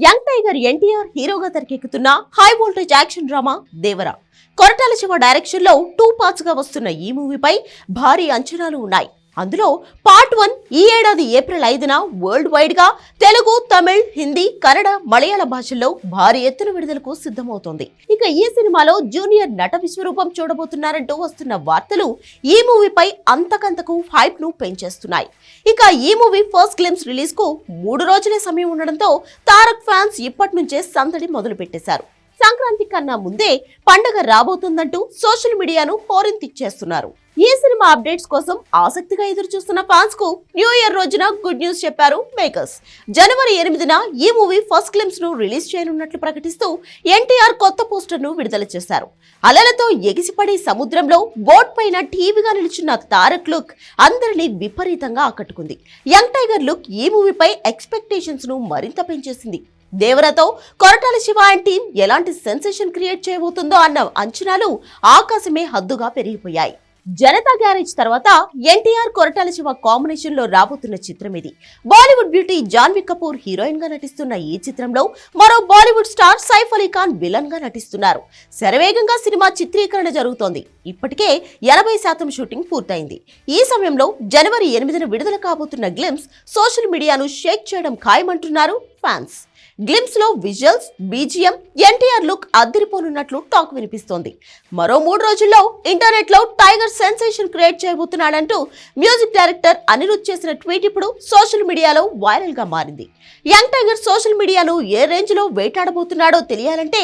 Young tiger NTR హీరోగా తెరకెక్కుతున్న high voltage action drama Devara Koratala Shiva direction లో 2 పార్ట్స్ గా వస్తున్న ఈ మూవీపై భారీ అంచనాలు ఉన్నాయి. అందులో పార్ట్ 1 ఈ ఏడాది ఏప్రిల్ 5న వరల్డ్ వైడ్ గా తెలుగు, తమిళ్, హిందీ, కన్నడ, మలయాళ భాషల్లో భారీ ఎత్తున విడుదలకు సిద్ధమవుతోంది. ఇక ఈ సినిమాలో జూనియర్ నట విశ్వరూపం చూడబోతున్నారంటూ వస్తున్న వార్తలు ఈ మూవీపై అంతకంతకు హైప్ ను పెంచేస్తున్నాయి. ఇక ఈ మూవీ ఫస్ట్ గ్లిమ్స్ రిలీజ్ కు 3 రోజులే సమయం ఉండడంతో తారక్ ఫ్యాన్స్ ఇప్పటి నుంచే సందడి మొదలు పెట్టేశారు. సంక్రాంతి కన్నా ముందే పండగ రాబోతుందంటూ సోషల్ మీడియాను హోరెత్తించేస్తున్నారు. ఈ సినిమా అప్డేట్స్ కోసం ఆసక్తిగా ఎదురు చూస్తున్న ఫ్యాన్స్ కు న్యూ ఇయర్ రోజున గుడ్ న్యూస్ చెప్పారు మేకర్స్. జనవరి 8న ఈ మూవీ ఫస్ట్ గ్లిమ్స్ ను రిలీజ్ చేయనున్నట్లు ప్రకటిస్తూ ఎన్టీఆర్ కొత్త పోస్టర్ ను విడుదల చేశారు. అలలతో ఎగిసిపడే సముద్రంలో బోట్ పైన టీవీగా నిలుచున్న తారక్ లుక్ అందరినీ విపరీతంగా ఆకట్టుకుంది. యంగ్ టైగర్ లుక్ ఈ మూవీపై ఎక్స్పెక్టేషన్స్ ను మరింత పెంచేసింది. దేవరతో కొరటాల శివ అండ్ టీం ఎలాంటి సెన్సేషన్ క్రియేట్ చేయబోతుందో అన్న అంచనాలు ఆకాశమే హద్దుగా పెరిగిపోయాయి. జనతా గ్యారేజ్ తర్వాత ఎన్టీఆర్ కొరటాల శివ కాంబినేషన్ లో రాబోతున్న చిత్రం ఇది. బాలీవుడ్ బ్యూటీ జాన్వీ కపూర్ హీరోయిన్ గా నటిస్తున్న ఈ చిత్రంలో మరో బాలీవుడ్ స్టార్ సైఫ్ అలీ ఖాన్ విలన్ గా నటిస్తున్నారు. శరవేగంగా సినిమా చిత్రీకరణ జరుగుతోంది. ఇప్పటికే 80% షూటింగ్ పూర్తయింది. ఈ సమయంలో జనవరి 8న విడుదల కాబోతున్న గ్లిమ్స్ సోషల్ మీడియాను షేక్ చేయడం ఖాయమంటున్నారు ఫ్యాన్స్. గ్లిమ్స్ లో విజువల్స్, బీజిఎం, ఎన్టీఆర్ లుక్ అద్దరిపోనున్నట్లు టాక్ వినిపిస్తోంది. మరో 3 రోజుల్లో ఇంటర్నెట్ లో టైగర్ సెన్సేషన్ క్రియేట్ చేయబోతున్నాడంటూ మ్యూజిక్ డైరెక్టర్ అనిరుద్ చేసిన ట్వీట్ ఇప్పుడు సోషల్ మీడియాలో వైరల్ గా మారింది. యంగ్ టైగర్ సోషల్ మీడియాను ఏ రేంజ్ లో వేటాడబోతున్నాడో తెలియాలంటే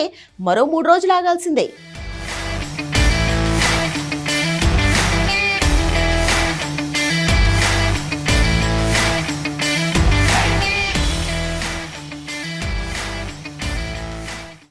మరో 3 రోజులు ఆగాల్సిందే.